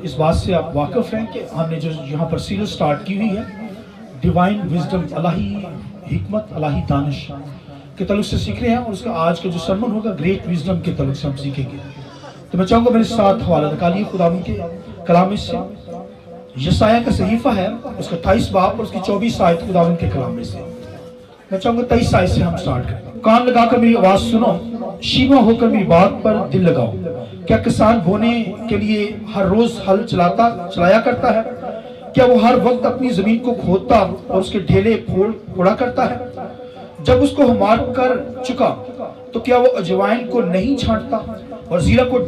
इस बात से आप वाकिफ हैं कि हमने जो यहाँ पर सीरीज स्टार्ट की हुई है डिवाइन विजडम, अलाही हिकमत, अलाही दानिश के तल्लुक से सीख रहे हैं, और उसका आज का जो सरमन होगा ग्रेट विजडम के तल्लुक से हम सीखेंगे। तो मैं चाहूँगा मेरे साथ हवाला निकालिए खुदावंद के कलाम से। यशायाह का सहीफा है, उसका 28 बाब और उसकी 24 आयत खुदावंद के कलाम में से। मैं चाहूँगा 23 आयत से हम स्टार्ट करें। कान लगाकर मेरी आवाज़ सुनो, शीमा होकर मेरी बात पर दिल लगाओ। क्या किसान बोने के लिए हर रोज हल चलाया करता है? क्या वो हर वक्त अपनी जमीन को खोदता और उसके ढेले फोड़ा करता है? जब उसको हमार कर चुका तो क्या वो अजवाइन को नहीं छांटता और जीरा को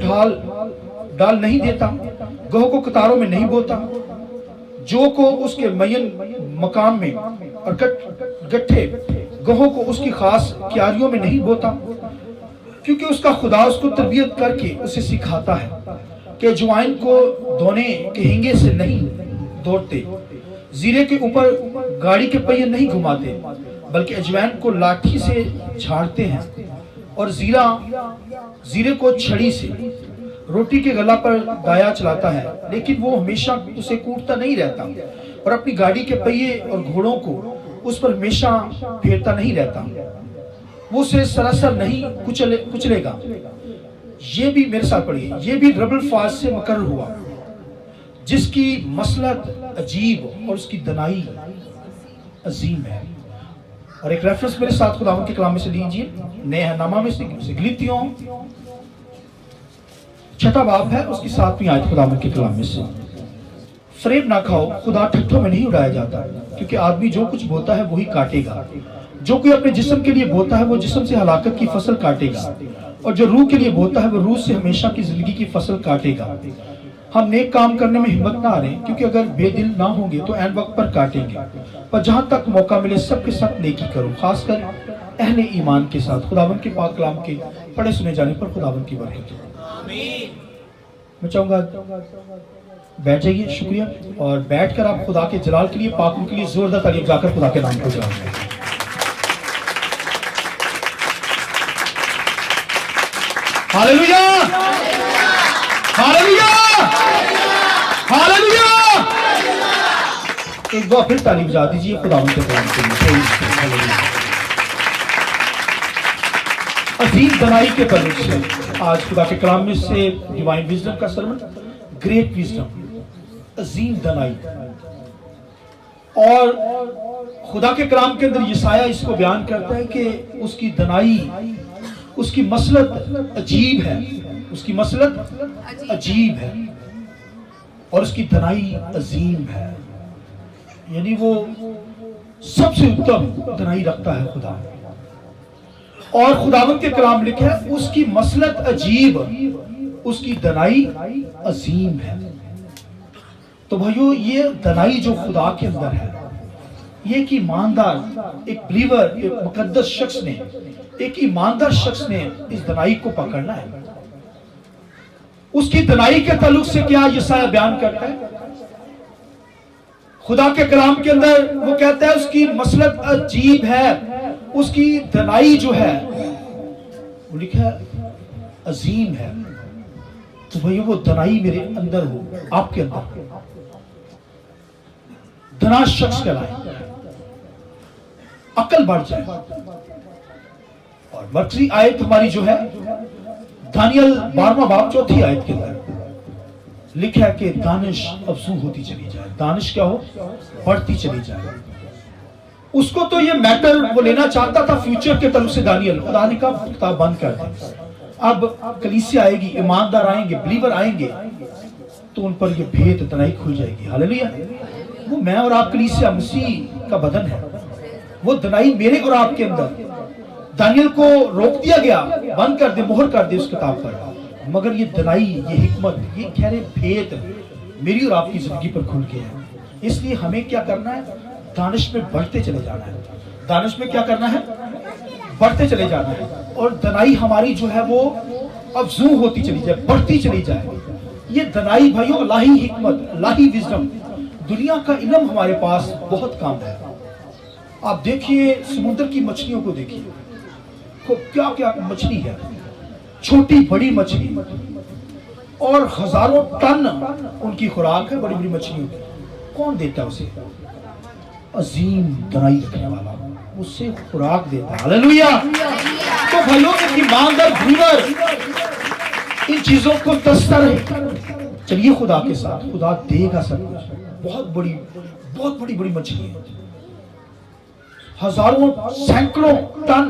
डाल नहीं देता? गेहूं को कतारों में नहीं बोता, जो को उसके मयन मकाम में और गट्ठे गेहूं को उसकी खास क्यारियों में नहीं बोता? क्योंकि उसका खुदा उसको तरबियत करके उसे सिखाता है कि अजवाइन को धोने के हिंगे से नहीं दौड़ते, जीरे के ऊपर गाड़ी के पहिए नहीं घुमाते, बल्कि अजवाइन को लाठी से झाड़ते हैं और जीरे को छड़ी से रोटी के गला पर दाया चलाता है, लेकिन वो हमेशा उसे कूटता नहीं रहता और अपनी गाड़ी के पहिए और घोड़ों को उस पर हमेशा फेरता नहीं रहता। वो उसे सरासर नहीं कुचलेगा। ये भी मेरे साथ पढ़िए, ये भी रबल फाज से मकर हुआ, जिसकी मसलत अजीब और उसकी दनाई अजीम है। और एक रेफरेंस मेरे साथ खुदावंद के कलाम में से लीजिए, नया नामा में से गलीतियों 6 बाब है, उसकी 7वीं आयत खुदावंद के कलाम में से। फरेब ना खाओ, खुदा ठट्ठों में नहीं उड़ाया जाता, क्योंकि आदमी जो कुछ बोता है वही काटेगा। जो कोई अपने जिस्म के लिए बोता है वो जिस्म से हलाकत की फसल काटेगा, और जो रूह के लिए बोता है वो रूह से हमेशा की जिंदगी की फसल काटेगा। हम नेक काम करने में हिम्मत ना हारें, क्योंकि अगर बेदिल ना होंगे तो ऐन वक्त पर काटेंगे। पर जहां तक मौका मिले सबके साथ नेकी करो, खासकर अहले ईमान के साथ। खुदावंद के पाक कलाम के पढ़े सुने जाने पर खुदावंद की बरकत हो। मैं चाहूंगा बैठ जाइए, शुक्रिया। और बैठकर आप खुदा के जलाल के लिए, पाक के लिए जोरदार तालीम जाकर खुदा के नाम को जलाएं। Hallelujah, hallelujah, hallelujah. एक बार फिर तालीम जा दीजिए खुदावंद के नाम के लिए। अजीम दनाई के तल्लुक से आज खुदा के कलाम में से डिवाइन विजडम का सरमन ग्रेट विजडम, अजीम दनाई। और खुदा के कलाम के अंदर यशायाह इसको बयान करता है कि उसकी दनाई, उसकी मसलत अजीब है, उसकी मसलत अजीब है और उसकी दनाई अजीम है। यानी वो सबसे उत्तम दनाई रखता है खुदा। और खुदावंद के कलाम लिखे है उसकी मसलत अजीब, उसकी दनाई अजीम है। तो भाइयों, ये दनाई जो खुदा के अंदर है, ये एक ईमानदार, एक बिलीवर, एक मुकद्दस शख्स ने, एक ईमानदार शख्स ने इस दनाई को पकड़ना है। उसकी दनाई के ताल्लुक से क्या यशायाह बयान करता है? खुदा के कलाम के अंदर वो कहता है उसकी मसलत अजीब है, उसकी दनाई जो है वो लिखा है अजीम है। तो भाई वो दनाई मेरे अंदर हो, आपके अंदर दना शख्स कहलाए, अकल बढ़ जाए। और मरकजी आयत हमारी जो है दानियल 12वां बाब 4थी आयत के अंदर लिखा है कि दानिश अफजू होती चली जाए। दानिश क्या हो? बढ़ती चली जाए। उसको तो ये मैटर वो लेना चाहता था फ्यूचर के तल्लुक से दानियल। खुदा ने कहा किताब बंद कर दे, अब कलीसिया आएगी, ईमानदार आएंगे, बिलीवर आएंगे, तो उन पर ये भेद दनाई खुल जाएगी। हालेलुया। वो मैं और आप कलीसिया मसीह का बदन है, वो दनाई मेरे और आपके अंदर। दानियल को रोक दिया गया, बंद कर दे, मोहर कर दे उस किताब पर, मगर ये दनाई, ये हिकमत, ये गहरे भेद मेरी और आपकी जिंदगी पर खुल गए हैं। इसलिए हमें क्या करना है? दानिश में बढ़ते चले जाना है। दानिश में क्या करना है? बढ़ते चले जाना है। और दनाई हमारी जो है वो अफजू होती चली जाए, बढ़ती चली जाए। ये दनाई भाइयों अल्लाही हिकमत, अल्लाही विजडम, दुनिया का इल्म हमारे पास बहुत कम है। आप देखिए समुद्र की मछलियों को देखिए, क्या क्या मछली है, छोटी बड़ी मछली, और हजारों टन उनकी खुराक है, बड़ी बड़ी मछलियों की। कौन देता है उसे? अजीम दनाई रखने वाला उससे खुराक देता है। हालेलुया। तो भाइयों, एक ईमानदार ब्रीवर इन चीजों को दसता रहे। चलिए खुदा के साथ, खुदा देगा सब कुछ। बहुत बड़ी बड़ी मछली है, हजारों सैकड़ों टन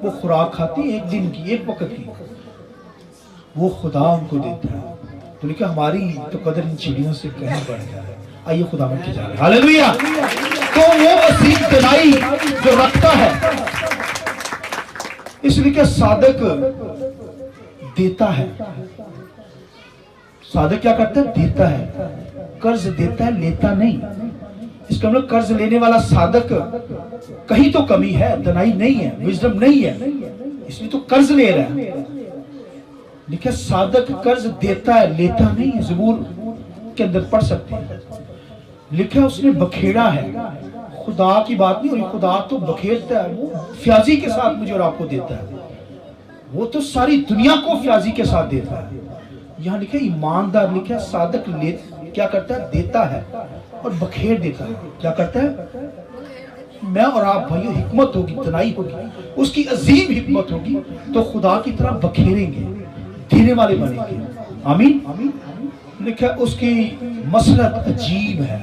वो खुराक खाती है, एक दिन की, एक वक्त की, वो खुदा उनको देता है। तो लेकिन हमारी तो कदर इन चिड़ियों से कहीं बढ़ गया है। आइए खुदा की जा रहे हैं। हालेलुया। तो वो असीम दनाई जो रखता है, इसलिए क्या साधक देता है। साधक क्या करता है? देता है, कर्ज देता है, लेता नहीं। इसका मतलब कर्ज लेने वाला साधक कहीं तो कमी है, दनाई नहीं है, विजडम नहीं है, इसलिए तो कर्ज ले रहा है। देखिए, साधक कर्ज देता है, लेता नहीं है। ज़बूर के अंदर पढ़ सकते हैं, लिखा उसने बखेड़ा है। खुदा की बात नहीं हो रही, खुदा तो बखेड़ता है, वो फ्याजी के साथ मुझे और आपको देता है। वो तो सारी दुनिया को फ्याजी के साथ देता है। यहाँ लिखा ईमानदार, लिखा साधक ले क्या करता है? देता है और बखेड़ देता है। क्या करता है? मैं और आप भाइयों, हिकमत होगी, तनाई होगी, उसकी अजीम हिकमत होगी, तो खुदा की तरह बखेरेंगे, देने वाले बनेंगे। आमीन। लिखा उसकी मसलत अजीब है,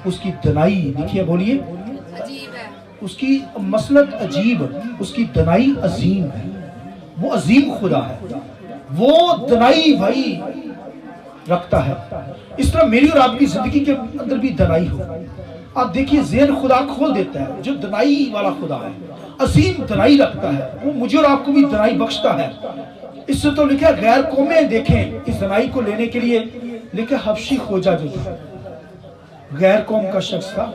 उसकी दनाई, देखिए बोलिए, अजीब है। उसकी मसलत अजीब, उसकी दनाई अजीम है। वो अजीम खुदा है, वो दनाई भाई रखता है। इस तरह मेरी और आपकी जिंदगी के अंदर भी दनाई हो। आप देखिए, ज़हन खुदा खोल देता है, जो दनाई वाला खुदा है, असीम दनाई रखता है, वो मुझे और आपको भी दनाई बख्शता है। इससे तो लिखा गैर कौमें देखें इस दनाई को लेने के लिए। लिखा हबशी खोजा जो था, गैर कौम का शख्स था।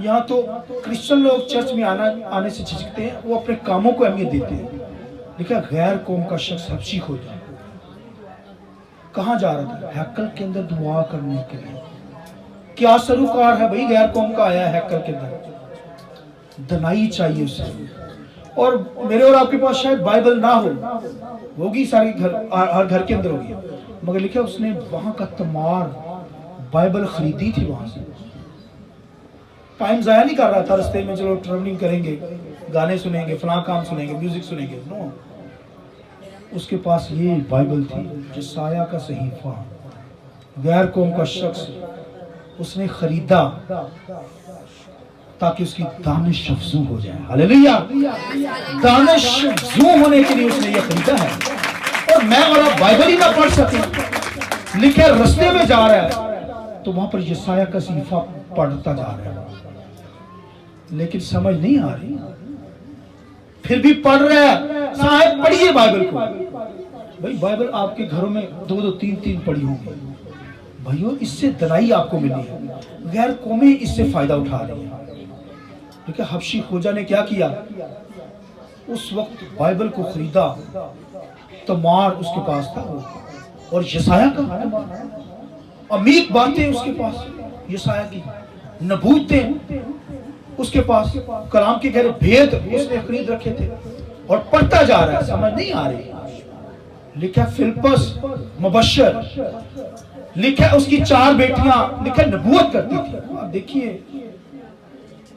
यहाँ तो क्रिश्चियन लोग चर्च में आने से झिझकते हैं, वो अपने कामों को अहमियत देते हैं। लिखा गैर कौम का शख्स हबशी खोजा, कहाँ जा रहा था? हैकल के अंदर दुआ करने के लिए। क्या सरूकार है भाई, गैर कौम का आया है हैकल के अंदर, दनाई चाहिए उसे। और मेरे और आपके पास शायद बाइबल ना होगी, सारे घर, हर घर के अंदर होगी, मगर लिखा उसने वहां का तमार बाइबल खरीदी थी। वहां से टाइम जाया नहीं कर रहा था रास्ते में, चलो ट्रैवलिंग करेंगे, गाने सुनेंगे, फलां काम सुनेंगे, म्यूजिक सुनेंगे। नो, उसके पास ये बाइबल थी, यशायाह का सहीफा। गैर कौम का शख्स उसने खरीदा ताकि उसकी दानिश अफजू हो जाए। हालेलुया। दानिश अफजू होने के लिए उसने ये खरीदा है। और मैं और आप बाइबल ही ना पढ़ सके, लिखे रास्ते में जा रहा है तो वहां पर यशायाह का सहीफा पढ़ता जा रहा है, लेकिन समझ नहीं आ रही, फिर भी पढ़ रहा है। साहब पढ़िए बाइबल को। भाई बाइबल आपके घरों में 2-2, 3-3 पढ़ी होंगी भाइयों, इससे दनाई आपको मिली है। गैर कौमें इससे फायदा उठा रही है। देखिए हबशी खोजा ने क्या किया, उस वक्त बाइबल को खरीदा, तमार उसके पास था और यशायाह का अमीर बातें उसके पास, यशायाह की नबूवतें उसके पास, कलाम के गहरे भेद उसने खरीद रखे थे और पढ़ता जा रहा है, समझ नहीं आ रही। लिखा फिलिप्पस मुबश्शिर, लिखा उसकी 4 बेटियां, लिखा नबूवत करती थी। आप देखिए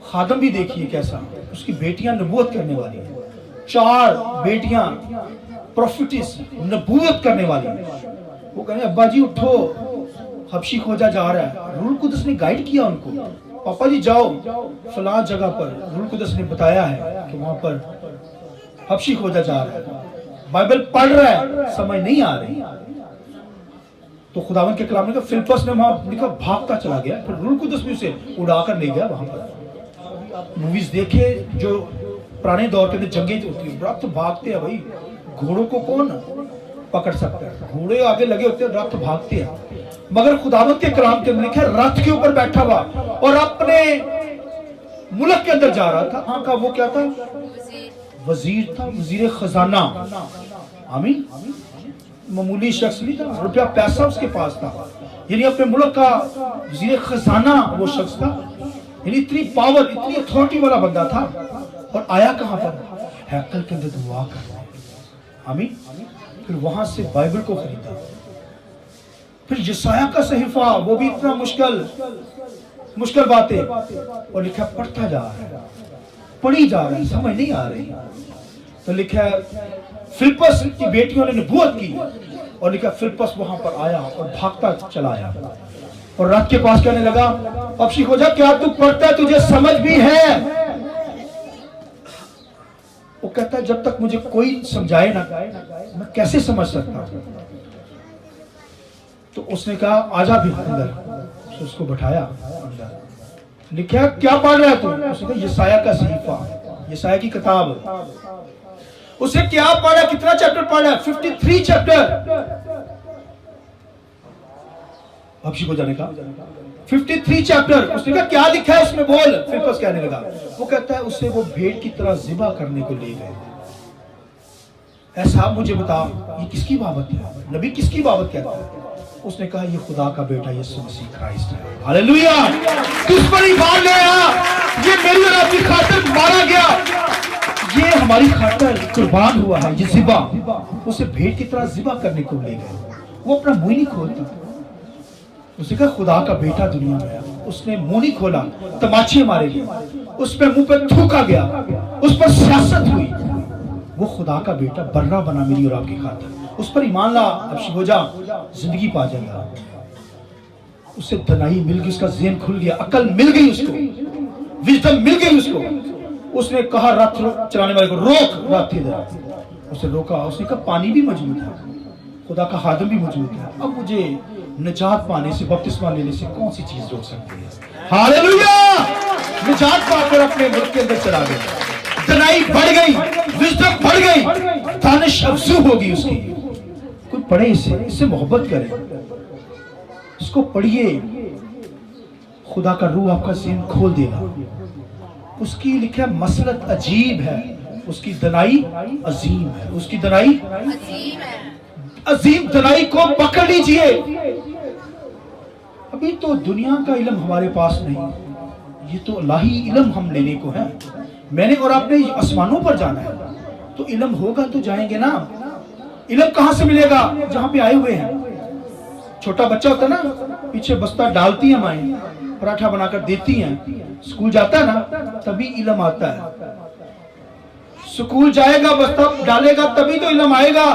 खादम भी देखिए कैसा, उसकी बेटियां नबूवत करने वाली है, 4 बेटियां प्रोफिटिस, नबूवत करने वाली है। वो कहें अब्बा जी उठो, हबशी खोजा जा रहा है। रूल कुदस ने गाइड किया उनको, पापा जी जाओ फलां जगह पर, रूल कुदस ने बताया है कि वहां पर हबशी खोजा जा रहा है। बाइबल पढ़ रहा है, समझ नहीं आ रही, तो खुदावंद के कलाम ने कहा, फिलिप्पस ने वहां लिखा भागता चला गया, फिर रूल कुदस भी उसे उड़ाकर ले गया वहां पर। मूवीज देखे जो पुराने दौर के अंदर जंगें होती है, रथ भागते हैं भाई, घोड़ों को कौन पकड़ सकता है, घोड़े आगे लगे होते हैं, रथ भागते हैं। मगर खुदावंद के कलाम के अंदर लिखा रथ के ऊपर बैठा हुआ और अपने मुल्क के अंदर जा रहा था। हाँ का वो क्या था, वजीर था, वजीर खजाना। आमीन। मामूली शख्स नहीं था, रुपया पैसा उसके पास था, यानी अपने मुल्क का वजीर खजाना वो शख्स था, यानी इतनी पावर, इतनी अथॉरिटी वाला बंदा था। और आया कहां पर, हैकल के अंदर दुआ करने। आमीन। फिर वहां से बाइबल को खरीदा। फिर यशायाह का सहीफा, वो भी इतना मुश्किल बातें, और लिखा पढ़ता जा रहा है, पढ़ी जा रहा है, समझ नहीं आ रही। तो लिखा फिलिप्पस की बेटियों ने नबूवत की, और लिखा फिलिप्पस वहां पर आया और भागता चला आया और रथ के पास कहने लगा, अब शिकोजा क्या तू पढ़ता है, तुझे समझ भी है? वो कहता है जब तक मुझे कोई समझाए ना मैं कैसे समझ सकता हूं। तो उसने कहा आजा भी अंदर, तो उसको बैठाया अंदर। लिखा क्या पढ़ रहा है तू? उसने कहा यशायाह का सहीफा, यशायाह की किताब। उसे क्या पढ़ा, कितना चैप्टर पढ़ा? 53 चैप्टर। अब शिकोजा ने कहा 53 चैप्टर। उसने कहा क्या लिखा है उसमें, बोल। फिलिप्पस कहने लगा, वो कहता है उससे वो भेड़ की तरह ज़िबा करने को ले गए। ऐसा मुझे बता ये किसकी बाबत है, नबी किसकी बाबत कहता है? उसने कहा ये खुदा का बेटा यीशु मसीह क्राइस्ट है। हालेलुया, किस पर ईमान ले आया? ये मेरी और आपकी खातिर मारा गया, ये हमारी खातिर कुर्बान हुआ है। ये ज़िबा, उसे भेड़ की तरह ज़िबा करने को ले गए। वो अपना मुंह नहीं खोलता। उसने कहा खुदा का बेटा दुनिया में है। उसने मुंह नहीं खोला, तमाचे मारे गए, उस पर मुंह पे थूका गया, उस पर सियासत हुई। वो खुदा का बेटा बर्रा बना मेरी और आपकी खातिर। उस पर ईमान ला, अब शिकोजा जिंदगी पा जाएगा। उसे दनाई मिल गई, उसका ज़हन खुल गया, अकल मिल गई उसको, विजडम मिल गई उसको। उसने कहा रथ चलाने वाले को रोक, रथ इधर। उसे रोका। उसने कहा पानी भी मौजूद है, खुदा का खादिम भी मौजूद है। अब मुझे निजात पाने से, बपतिस्मा लेने से कौन सी चीज रोक सकती है? हालेलुया! निजात पाकर अपने मुल्क के अंदर चला गया। दनाई बढ़ गई, विजडम बढ़ गई, दानिश अफजू होगी उसकी। कोई पढ़े इससे मोहब्बत करे, इसको पढ़िए, खुदा का रूह आपका ज़हन खोल देगा। उसकी लिखा मसलत अजीब है, उसकी दनाई अजीम है, उसकी दनाई अजीम दनाई को पकड़ लीजिए। अभी तो दुनिया का इल्म हमारे पास नहीं, ये तो अल्लाही इल्म हम लेने को है। मैंने और आपने आसमानों पर जाना है, तो इल्म होगा तो जाएंगे ना। इल्म कहां से मिलेगा? जहां पे आए हुए हैं। छोटा बच्चा होता है ना, पीछे बस्ता डालती है माएं, पराठा बनाकर देती हैं, स्कूल जाता है ना, तभी इल्म आता है। स्कूल जाएगा, बस्ता डालेगा, तभी तो इल्म आएगा।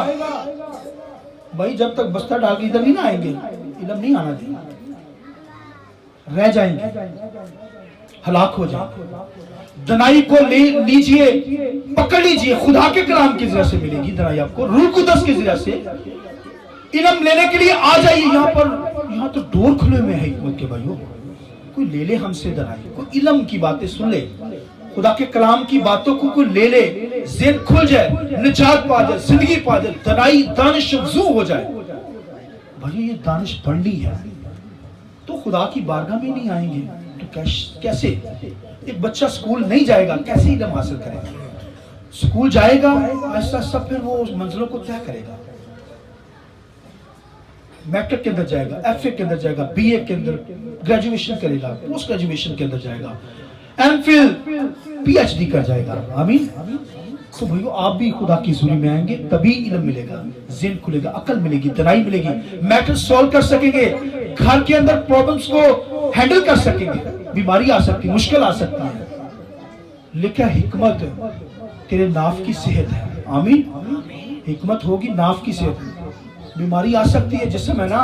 भाई जब तक बस्ता डाल के इधर नहीं ना आएंगे, इल्म नहीं आना देना, रह जाएंगे, हलाक हो जाएंगे। दनाई को ले लीजिए, पकड़ लीजिए, खुदा के कलाम की जरिए से मिलेगी दनाई आपको, रूह कुदस के जरिए से। इल्म लेने के लिए आ जाइए यहाँ पर, यहाँ तो डोर खुले हुए हैं हिकमत के भाइयों। कोई ले ले हमसे दनाई, कोई इल्म की बातें सुन ले, खुदा के कलाम की बातों को कोई ले ले, ज़हन खुल जाए, निजात पा जाए, जिंदगी पा जाए, दनाई दानिश अफजू हो जाए। भाई ये दानिश बढ़नी है तो खुदा की बारगाह में नहीं आएंगे तो कैसे? एक बच्चा स्कूल नहीं जाएगा, कैसे इल्म हासिल करेगा? स्कूल जाएगा, आहिस्ता आहिस्ता फिर वो उस मंजिलों को तय करेगा। मैट्रिक के अंदर जाएगा, एफए के अंदर जाएगा, बीए के अंदर ग्रेजुएशन करेगा, पोस्ट ग्रेजुएशन के अंदर जाएगा, एमफिल, पीएचडी कर जाएगा। आमीन। तो भाइयों आप भी खुदा की हुजूरी में आएंगे, तभी इल्म मिलेगा, ज़हन खुलेगा, अकल मिलेगी, दनाई मिलेगी, मैटर सॉल्व कर सकेंगे, घर के अंदर प्रॉब्लम्स को हैंडल कर सकेंगे। बीमारी आ सकती है, मुश्किल आ सकती है, लेकिन हिकमत तेरे नाफ की सेहत है। आमीन। हिकमत होगी, नाफ की सेहत। बीमारी आ सकती है जिसमें ना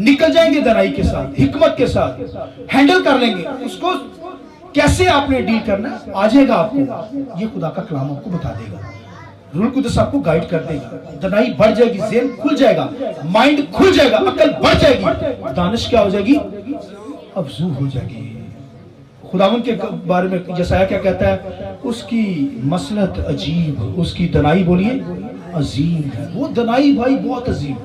निकल जाएंगे दनाई के साथ, हिकमत के साथ हैंडल कर लेंगे उसको। कैसे आपने डील करना आ जाएगा आपको, ये खुदा का कलाम आपको बता देगा, रूह कुदस आपको गाइड कर देगा। दनाई बढ़ जाएगी, ज़हन खुल जाएगा, माइंड खुल जाएगा, अकल बढ़ जाएगी, दानिश क्या हो जाएगी? अफजू हो जाएगी। खुदावंद के बारे में यशायाह क्या कहता है? उसकी मसलत अजीब, उसकी दनाई बोलिए अजीम है। वो दनाई भाई बहुत अजीम,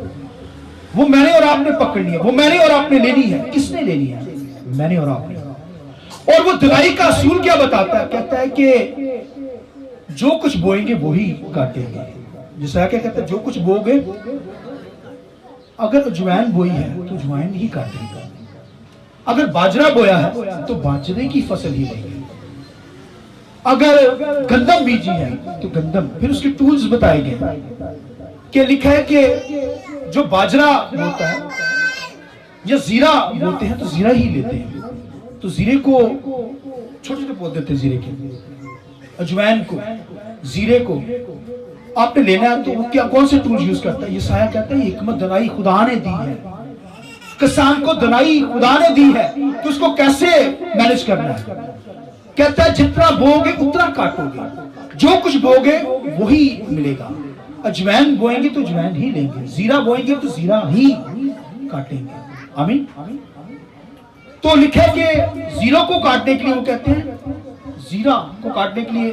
वो मैंने और आपने पकड़नी है, वो मैंने और आपने लेनी है। किसने लेनी है? मैंने और आपने। और वो दनाई का असूल क्या बताता है? कहता है कि जो कुछ बोएंगे वही काटेंगे। यशायाह क्या कहता है? जो कुछ बोगे, अगर अजवाइन बोई है तो अजवाइन ही काटेगा, अगर बाजरा बोया है तो बाजरे की फसल ही लेंगे, अगर गंदम बीजी है तो गंदम। फिर उसके टूल्स बताए गए कि लिखा है कि जो बाजरा बोता है या जीरा बोते हैं तो जीरा ही लेते हैं। तो जीरे को छोटे छोटे बोल देते हैं, जीरे के, अजवाइन को, जीरे को आपने लेना है तो वो क्या कौन से टूल यूज करता है? ये साया कहता है ये हिकमत दनाई खुदा ने दी है, किसान को दनाई खुदा ने दी है कि उसको कैसे मैनेज करना है। कहता है जितना बोगे उतना काटोगे, जो कुछ बोगे वही मिलेगा। अजवाइन बोएंगे तो अजवाइन ही लेंगे, जीरा बोएंगे तो जीरा ही काटेंगे। आमीन। तो लिखे कि जीरो को काटने के लिए वो कहते हैं, जीरा को काटने के लिए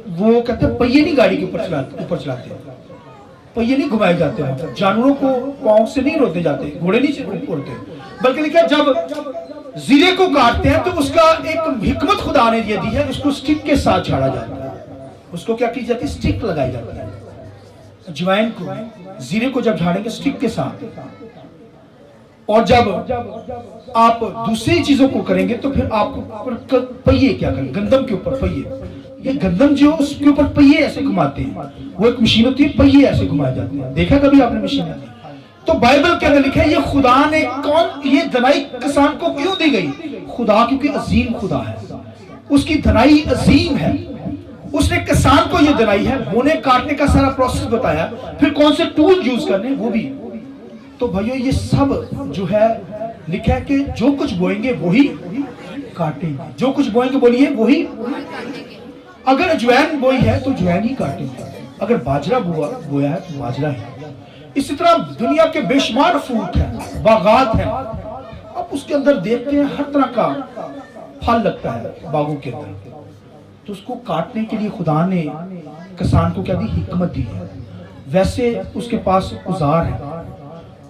वो कहते हैं पहिए नहीं गाड़ी के ऊपर चलाते हैं, पहिए नहीं घुमाए जाते हैं, जानवरों को पांव से नहीं रोते जाते, घोड़े नहीं रोते, बल्कि लिखा जब जीरे को काटते हैं तो उसका एक हिकमत खुदा ने दी है, उसको स्टिक के साथ झाड़ा जाता है। उसको क्या की जाती है? स्टिक लगाई जाती है। अजवाइन को, जीरे को जब झाड़ेंगे स्टिक के साथ, और जब आप दूसरी चीजों को करेंगे तो फिर आपको पहिए क्या करें? गंदम के ऊपर पहिए, ये गंदम जो उसके ऊपर पहिए ऐसे घुमाते हैं, वो एक मशीन होती है, पहिए ऐसे घुमाए जाते हैं। देखा कभी आपने मशीन? तो बाइबल के अंदर लिखा है ये खुदा ने कौन ये धनाई किसान को क्यों दी गई? खुदा क्योंकि अजीम खुदा है, उसकी धनाई अजीम है, उसने किसान को ये धनाई है, बोने काटने का सारा प्रोसेस बताया, फिर कौन से टूल यूज करने वो भी। तो भाइयों ये सब जो है लिखा है कि जो कुछ बोएंगे वही काटेंगे, जो कुछ बोएंगे बोलिए वही। अगर अजवाइन बोई है तो अजवाइन ही काटेंगे, अगर बाजरा बोया है तो बाजरा ही। इसी तरह दुनिया के बेशुमार फ्रूट हैं, बागात हैं, आप उसके अंदर देखते हैं हर तरह का फल लगता है बागों के अंदर, तो उसको काटने के लिए खुदा ने किसान को क्या दी? हिकमत दी है। वैसे उसके पास औजार है,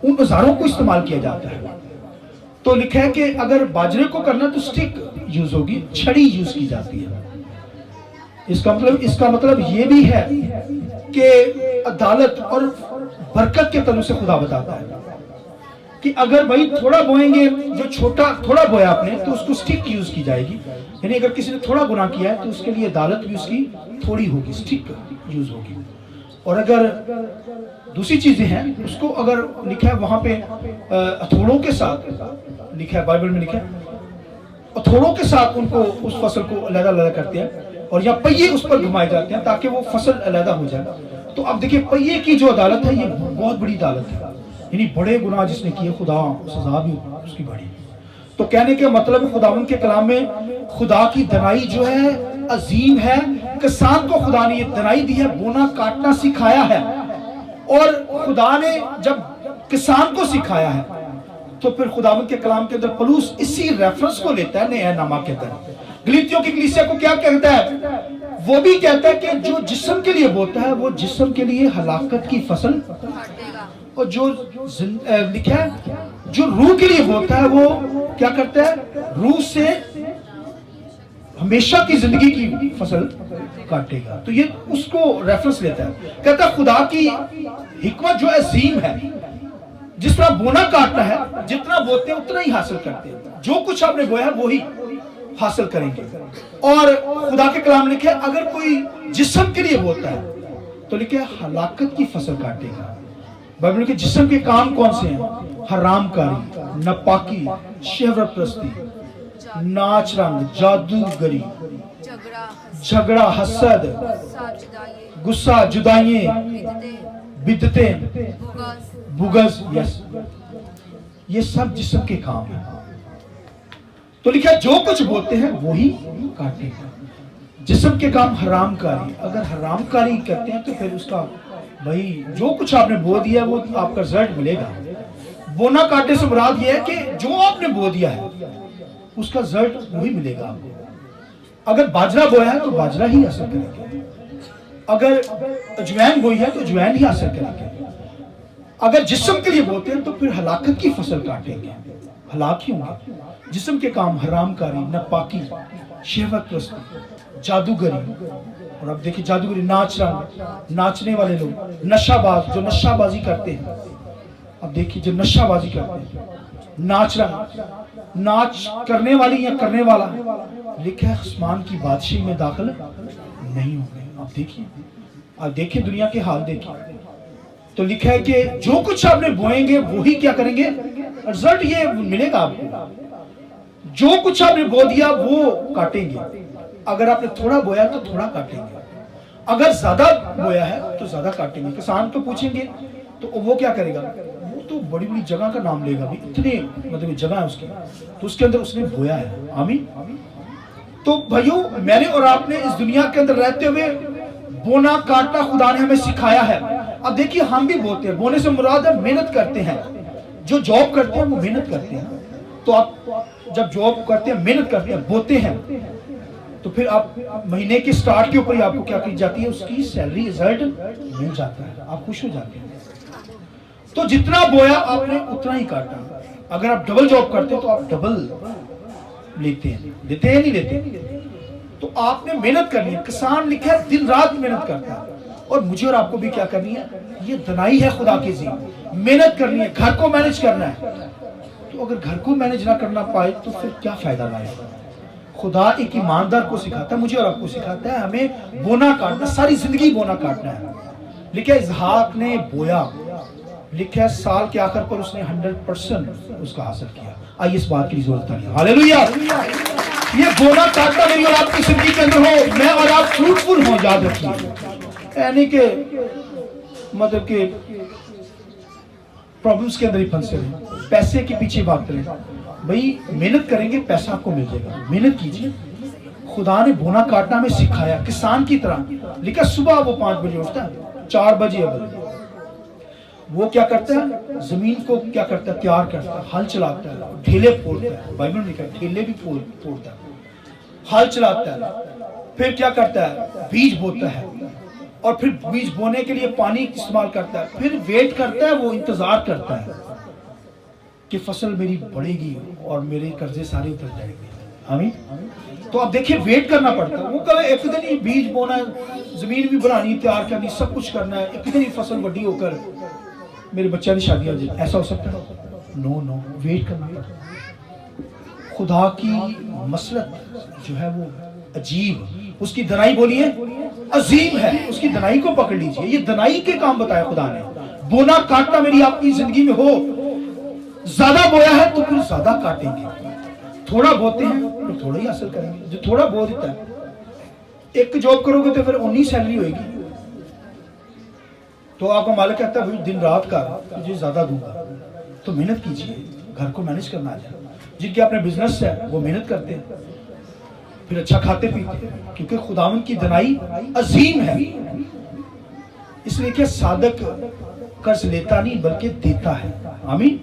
उन औजारों को इस्तेमाल किया जाता है। तो लिखा है कि अगर बाजरे को करना तो स्टिक यूज होगी, छड़ी यूज की जाती है। इसका मतलब ये भी है कि अदालत और बरकत के तलु से खुदा बताता है कि अगर भाई थोड़ा बोएंगे, जो छोटा थोड़ा बोया आपने तो उसको स्टिक यूज की जाएगी, यानी अगर किसी ने थोड़ा गुनाह किया है तो उसके लिए अदालत भी उसकी थोड़ी होगी, स्टिक यूज होगी। और अगर दूसरी चीजें हैं उसको अगर लिखा है वहां पे हथौड़ों के साथ, लिखा है बाइबल में लिखा है हथौड़ों के साथ उनको उस फसल को अलग-अलग करते हैं, और या पहिए उस पर घुमाए जाते हैं ताकि वो फसल अलग हो जाए। तो अब देखिए पहिए की जो अदालत है ये बहुत बड़ी अदालत है, यानी बड़े गुनाह जिसने किए खुदा सजा भी उसकी बड़ी। तो कहने के मतलब खुदावन के कलाम में खुदा की दनाई जो है अजीम है। किसान को खुदा ने ये दनाई दी है, बोना काटना सिखाया है, और खुदा ने जब किसान को सिखाया है तो फिर खुदावन के कलाम के अंदर पलूस इसी रेफरेंस को लेता है नया नामा के अंदर। गलीतियों की कलीसिया को क्या कहता है? वो भी कहता है कि जो जिस्म के लिए बोता है वो जिस्म के लिए हलाकत की फसल, और जो लिखा है जो रूह के लिए बोता है वो क्या करता है? रूह से हमेशा की जिंदगी की फसल काटेगा। तो ये उसको रेफरेंस लेता है, कहता है खुदा की हिकमत जो अजीम है, जिस तरह बोना काटना है, जितना बोते हैं उतना ही हासिल करते हैं, जो कुछ आपने बोया है वो ही हासिल करेंगे। और खुदा के कलाम लिखे अगर कोई जिस्म के लिए बोता है तो लिखे हलाकत की फसल काटेगा। बाइबल के जिस्म के काम कौन से हैं? हरामकारी, नापाकी, शहवत परस्ती, नाच रंग, जादूगरी, झगड़ा, हसद, गुस्सा, जुदाइयां, बिदतें, बुगज, यस, ये सब जिस्म के काम हैं। तो लिखा जो कुछ बोलते हैं वो ही काटेगा। जिस्म के काम हरामकारी, अगर हरामकारी करते हैं तो फिर उसका भाई जो कुछ आपने बो दिया वो आपका रिजल्ट मिलेगा। बोना काटने से मुराद यह है कि जो आपने बो दिया है उसका रिजल्ट वही मिलेगा आपको। अगर बाजरा बोया है तो बाजरा ही असर करेगा, अगर अजवाइन बोई है तो अजवाइन ही असर करेगा। अगर जिस्म के लिए बोते हैं तो फिर हलाकत की फसल काटेंगे, हलाक ही होंगे। जिस्म के काम हरामकारी, नापाकी, शहवत परस्ती, जादूगरी, और अब देखिए जादूगरी, नाच रंग, नाचने वाले लोग, नशाबाज जो नशाबाजी करते हैं, अब देखिए जो नशाबाजी करते हैं, नाच रंग, नाच करने वाली या करने वाला लिखा है आसमान की बादशाही में दाखिल नहीं होंगे। आप देखिए दुनिया के हाल देखिए, तो लिखा है कि जो कुछ आपने बोएंगे वही क्या करेंगे, रिजल्ट ये मिलेगा आपको। जो कुछ आपने बो दिया वो काटेंगे। अगर आपने थोड़ा बोया तो थोड़ा काटेंगे, अगर ज्यादा बोया है तो ज्यादा काटेंगे। किसान को पूछेंगे तो वो क्या करेगा, वो तो बड़ी बड़ी जगह का नाम लेगा, भी इतने मतलब जगह है उसकी, तो उसके अंदर उसने बोया है। आमीन। तो भाइयों, मैंने और आपने इस दुनिया के अंदर रहते हुए बोना काटना खुदा ने हमें सिखाया है। अब देखिए, हम भी बोते हैं, बोने से मुराद है मेहनत करते हैं। जो जॉब करते हैं वो मेहनत करते हैं। तो आप जब जॉब करते हैं, मेहनत करते हैं, बोते हैं, तो फिर आप महीने के स्टार्ट के ऊपर ही आपको क्या की जाती है, उसकी सैलरी रिजल्ट मिल जाता है, आप खुश हो जाते हैं। तो जितना बोया आपने उतना ही काटा। अगर आप डबल जॉब करते हो तो आप डबल लेते हैं, लेते हैं नहीं लेते। तो आपने मेहनत करनी है। किसान लिखा है दिन रात मेहनत करता है, और मुझे और आपको भी क्या करनी है, ये दनाई है खुदा की जी, मेहनत करनी है, घर को मैनेज करना है। तो अगर घर को मैनेज ना करना पाए तो फिर क्या फायदा लाएगा। खुदा एक ईमानदार को सिखाता है, मुझे और आपको सिखाता है, हमें बोना काटना, सारी जिंदगी बोना काटना है। लिखा है इसहाक ने बोया, लिखा है साल के आखिर पर उसने 100% उसका हासिल किया। आइए इस बात की जरूरत नहीं। हालेलुया। ये बोना काटना मेरी और आपकी जिंदगी के अंदर हो, मैं और आप फ्रूटफुल हो। याद रखिए, यानी कि मतलब के प्रॉब्लम्स के अंदर ही फंसे रहे, पैसे के पीछे भागते रहे। भाई मेहनत करेंगे, पैसा आपको मिल जाएगा, मेहनत कीजिए। खुदा ने बोना काटना में सिखाया किसान की तरह। लिखा सुबह वो 5 बजे उठता है, 4 बजे अब वो क्या करता है, जमीन को क्या करता है, तैयार करता है, हल चलाता है, ढेले फोड़ता है। बाइबल में लिखा है ढेले भी फोड़ता है, हल चलाता है, फिर क्या करता है, बीज बोता है, और फिर बीज बोने के लिए पानी इस्तेमाल करता है, फिर वेट करता है, वो इंतजार करता है कि फसल मेरी बढ़ेगी और मेरे कर्जे सारे उतर जाएंगे। आमीन। तो आप देखिए, वेट करना पड़ता है। वो कहे एक दिन ही बीज बोना है, जमीन भी बनानी, तैयार करनी, सब कुछ करना है, एक दिन ही फसल बड़ी होकर मेरे बच्चा की शादी हो जाए, ऐसा हो सकता है? नो नो, वेट करना पड़ता है। खुदा की मसलत जो है वो अजीब, उसकी दनाई बोलिए अजीम है, उसकी दनाई को पकड़ लीजिए। ये दनाई के काम बताया खुदा ने। बोना काटना मेरी आपकी जिंदगी में हो, ज्यादा बोया है तो फिर ज्यादा काटेंगे, थोड़ा बोते हैं तो थोड़ा ही हासिल करेंगे। जो थोड़ा बो देता है, एक जॉब करोगे तो फिर 19 सैलरी होगी, तो आपका मालिक कहता है भाई दिन रात का तुझे ज्यादा दूंगा। तो मेहनत कीजिए, घर को मैनेज करना आ जाए। जिनके अपने बिजनेस है वो मेहनत करते हैं, फिर अच्छा खाते पीते हैं, क्योंकि खुदावन की दनाई अजीम है। इसलिए कि सादक कर्ज लेता नहीं बल्कि देता है। आमीन।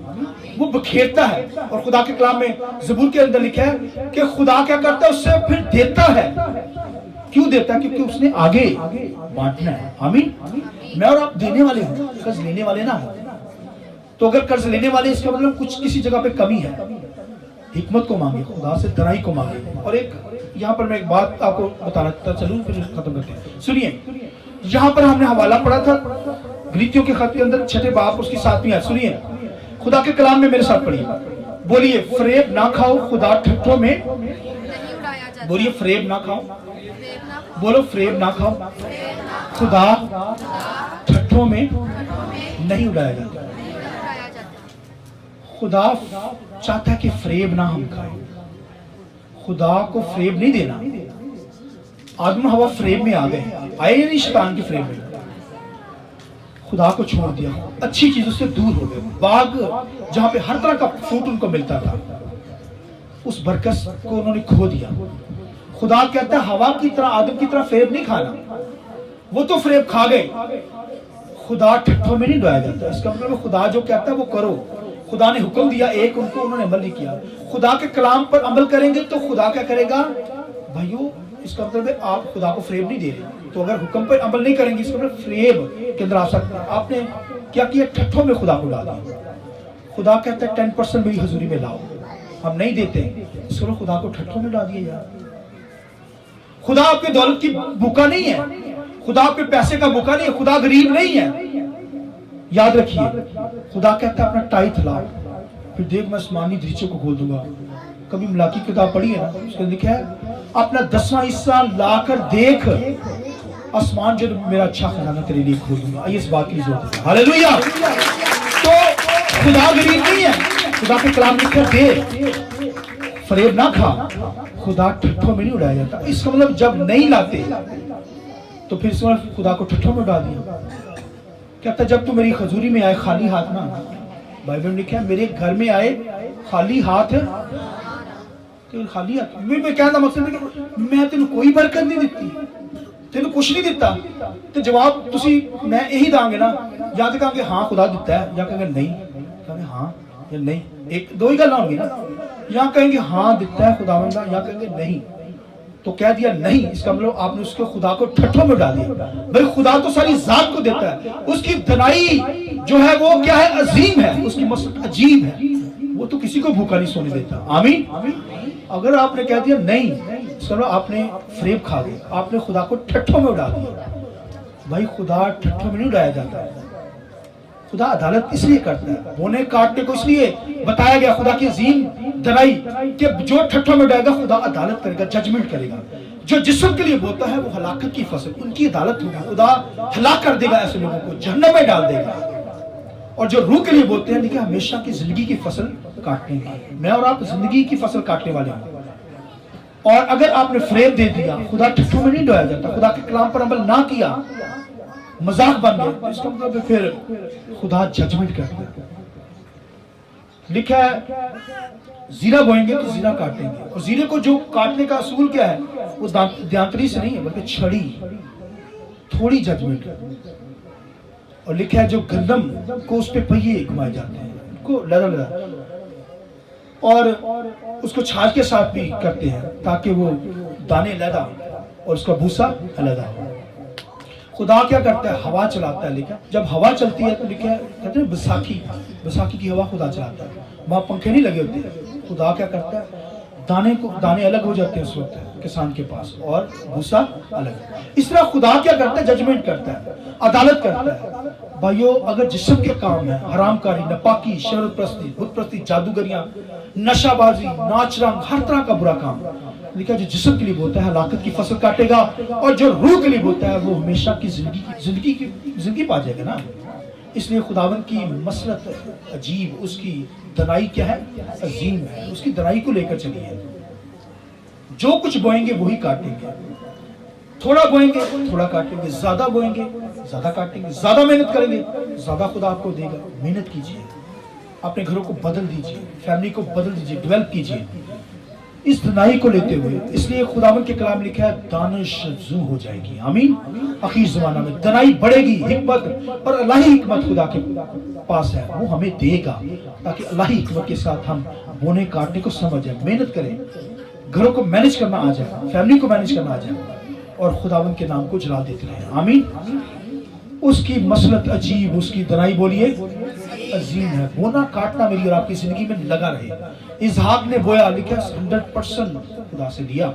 वो बखेरता है, और खुदा के कलाम में ज़बूर के अंदर लिखा है कि खुदा क्या करता है, उससे फिर देता है। क्यों देता है? क्योंकि उसने आगे बांटना है। आमीन। मैं और आप देने वाले हो, कर्ज लेने वाले ना हो। तो अगर कर्ज लेने वाले, इसका मतलब कुछ किसी जगह पे कमी है। हिकमत को मांगे, खुदा से दनाई को मांगे। और एक यहाँ पर मैं एक बात आपको बताना चलूं, फिर खत्म करते हैं। सुनिए, यहाँ पर हमने हवाला पढ़ा था गलीतियों के खत के अंदर 6 बाब उसकी 7वीं आयत। सुनिए, खुदा के कलाम में मेरे साथ पढ़िए, बोलिए फरेब ना खाओ, खुदा ठट्ठों में, बोलिए फरेब ना खाओ, बोलो फरेब ना खाओ, खुदा ठट्ठों में नहीं उड़ाया जाता। खुदा चाहता है कि फरेब ना हम खाएं, खुदा को फरेब नहीं देना। आदम हवा फरेब में आ गए, आए नहीं शैतान की फरेब में, खुदा को छोड़ दिया, अच्छी चीजों से दूर हो गए। बाग जहां पे हर तरह का फ्रूट उनको मिलता था, उस बरकत को उन्होंने खो दिया। खुदा कहता है हवा की तरह, आदम की तरह फरेब नहीं खाना। वो तो फरेब खा गए, खुदा ठट्ठों में नहीं डुबाया जाता। इसका मतलब खुदा जो कहता है वो करो। खुदा ने हुक्म दिया एक, उनको उन्होंने अमल नहीं किया। खुदा के कलाम पर अमल करेंगे तो खुदा क्या करेगा भाइयों? इसका मतलब है आप खुदा को फरेब नहीं दे रहे। तो अगर हुक्म पर अमल नहीं करेंगे, इसका मतलब फरेब के अंदर आ सकता है। आपने क्या किया? ठट्ठों में खुदा को डाल दिया। खुदा कहता है 10% मेरी हजूरी में लाओ, हम नहीं देते, इसको खुदा को ठट्ठों में डाल दिया यार। खुदा आपके दौलत की भूखा नहीं है, खुदा आपके पैसे का भूखा नहीं है, खुदा गरीब नहीं है। याद रखिए, खुदा कहता है अपना टाइथ लाओ, फिर देख मैं आसमानी दृश्यों को खोल दूंगा। कभी मलाकी किताब पढ़ी है ना, उसके लिखा है अपना 10वां हिस्सा लाकर देख, आसमान जो मेरा अच्छा खजाना तेरे लिए खोल दूंगा। इस बात की जरूरत है। हालेलुया। तो खुदा गरीब नहीं है। खुदा के कलाम लिखकर दे, फरेब ना खा। खुदा ठट्ठों में नहीं उड़ाया जाता। इसका मतलब जब नहीं लाते तो फिर इसका मतलब खुदा को ठट्ठों में उड़ा दिया। कहता जब तू मेरी खजूरी में आए खाली हाथ ना, बाइबल में लिखा है मेरे घर में आए खाली हाथ, खाली हाथ मैं कहना मकसद है कि मैं तेन कोई बरकत नहीं दिती, तेन कुछ नहीं दिता, तो जवाब तुसी मैं यही दांगे ना, या तो कहेंगे हाँ खुदा दिता है, या कहेंगे नहीं, कहेंगे हाँ या नहीं, एक दो ही गल होंगी ना, या कहेंगे हाँ दिता है खुदावंद, या कहेंगे नहीं। तो कह दिया नहीं, इसका मतलब आपने उसको खुदा को ठट्ठों में डाल दिया। भाई खुदा तो सारी जात को देता है, उसकी धनाई जो है वो क्या है, अजीम है, उसकी मसलत अजीब है, वो तो किसी को भूखा नहीं सोने देता। आमीन। अगर आपने कह दिया नहीं, चलो आपने फरेब खा गए, आपने खुदा को ठट्ठों में उड़ा दिया। भाई खुदा ठट्ठों में नहीं उड़ाया जाता है। खुदा अदालत इसलिए करता है, बोने काटने को इसलिए बताया गया, खुदा की अजीम धनाई कि जो ठट्ठों में उड़ाएगा खुदा अदालत करेगा, जजमेंट करेगा। जो जिस्म के लिए बोलता है वो हलाकत की फसल, उनकी अदालत होगी, खुदा हलाक कर देगा ऐसे लोगों को, जहन्नम में डाल देगा। और जो रूह के लिए बोलते हैं देखिए हमेशा की जिंदगी की फसल काटने की, मैं और आप जिंदगी की फसल काटने वाले हैं। और अगर आपने फरेब दे दिया, खुदा ठट्ठों में नहीं डोया जाता, खुदा के कलाम पर अमल ना किया, मजाक बन गया, तो इसका मतलब फिर खुदा जजमेंट करता है। लिखा है जीरा बोएंगे तो जीरा काटेंगे, और जीरे को जो काटने का असूल क्या है, वो दांतरी से नहीं है बल्कि छड़ी, थोड़ी जजमेंट। और लिखा है जो गंदम को उस पे पहिए घुमाए जाते हैं, उनको लदा लदा, और उसको छाछ के साथ भी करते हैं ताकि वो दाने लदा और उसका भूसा अलग हो। खुदा क्या करता है, हवा चलाता है। लिखा जब हवा चलती है तो लिखा है, कहते हैं बैसाखी की हवा खुदा चलाता है, वहां पंखे नहीं लगे होते। खुदा क्या करता है, दाने अलग हो जाते हैं उस वक्त किसान के पास, और भूसा अलग। इस तरह खुदा क्या करता है, जजमेंट करता है, अदालत करता है। भाइयों अगर जिस्म के काम है, हरामकारी, नपाकी, शरत परस्ती, बुत परस्ती, जादूगरियां, नशाबाजी, नाच रंग, हर तरह का बुरा काम, लिखा जो जिस्म के लिए बोलता है हलाकत की फसल काटेगा, और जो रूह के लिए बोलता है वो हमेशा की जिंदगी पा जाएगा ना। इसलिए खुदावन की मसलत अजीब, उसकी दनाई क्या है, अजीम है, उसकी दनाई को लेकर चलिए। जो कुछ बोएंगे वही काटेंगे, थोड़ा बोएंगे थोड़ा काटेंगे, ज्यादा बोएंगे ज्यादा काटेंगे, ज्यादा मेहनत करेंगे ज्यादा खुदा आपको देगा। मेहनत कीजिए, अपने घरों को बदल दीजिए, फैमिली को बदल दीजिए, डेवलप कीजिए इस धनाई को लेते हुए। इसलिए खुदावन के कलाम लिखा है दानिश जू हो जाएगी। आमीन। आखिर जमाना में दनाई बढ़ेगी, हिकमत और अल्लाही हिकमत खुदा के पास है, वो हमें देगा ताकि अल्लाही हिकमत के साथ हम बोने काटने को समझ जाए, मेहनत करें, घरों को मैनेज करना आ जाए, फैमिली को मैनेज करना आ जाए, और खुदावन के नाम को जला देते रहे। आमीन। उसकी मसलत अजीब, उसकी दनाई बोलिए अजीम है। बोना काटना मेरी और आपकी जिंदगी में लगा रहे। इसहाक ने बोया, लिखा 100% खुदा से लिया,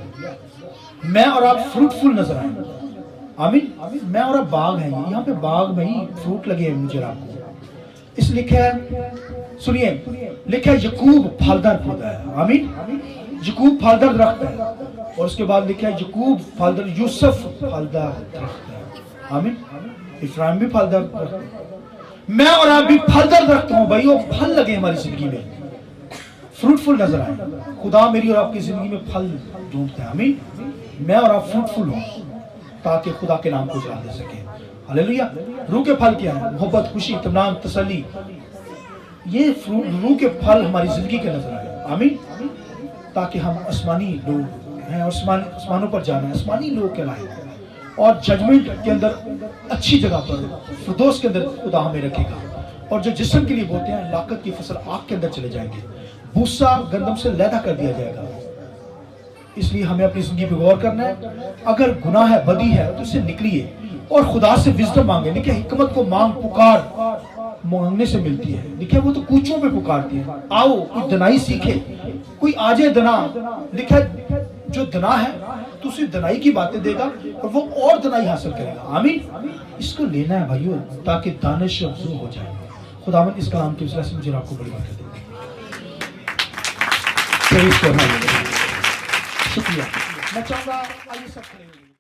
मैं और आप फ्रूटफुल नजर आए। आमीन। मैं और आप बाग हैं, यहाँ पे बाग में ही फ्रूट लगे हैं मुझे आपको। इस लिखा है, सुनिए, लिखा है यकूब फलदार पौधा है। आमीन। यकूब फलदार दरख्त है, और उसके बाद लिखा है यकूब फलदार, यूसुफ फलदार दरख्त है। आमीन। इफ्राहिम भी फलदार दरख्त है, मैं और आप भी फलदार दरख्त हूं। भाई वो फल लगे हमारी जिंदगी में, फ्रूटफुल नजर आए। खुदा मेरी और आपकी जिंदगी में फल ढूंढता है। आमीन। मैं और आप फ्रूटफुल हों ताकि खुदा के नाम को जला दे सके। हालेलुया। रूह के फल क्या है, मोहब्बत, खुशी, इत्मीनान, तसल्ली, ये रूह के फल हमारी जिंदगी के नजर आए। आमीन। ताकि हम आसमानी लोग हैं, आसमानों पर जाना है, आसमानी लोग कहलाए, और जजमेंट के अंदर अच्छी जगह पर फिरदौस के अंदर खुदा हमें रखेगा। और जो जिस्म के लिए बोलते हैं लाकत की फसल आग के अंदर चले जाएंगे, भूसा गंदम से लैदा कर दिया जाएगा। इसलिए हमें अपनी जिंदगी पे गौर करना है। अगर गुनाह है, बदी है, तो इससे निकलिए और खुदा से विजडम मांगे। देखिए हिकमत को मांग पुकार मांगने से मिलती है। देखिए वो तो कूचों पे पुकारती है, आओ कोई दनाई सीखे, कोई आजे दना। लिखा जो दना है तो उसे दनाई की बातें देगा और वो और दनाई हासिल करेगा। आमीन। इसको लेना है भाइयों ताकि दानिश अफजू हो जाए। खुदावन इस कलाम की वजह से मुझे आपको बड़ी बात देगा। शुक्रिया। मैं चाहूंगा आइए सब खड़े होइए।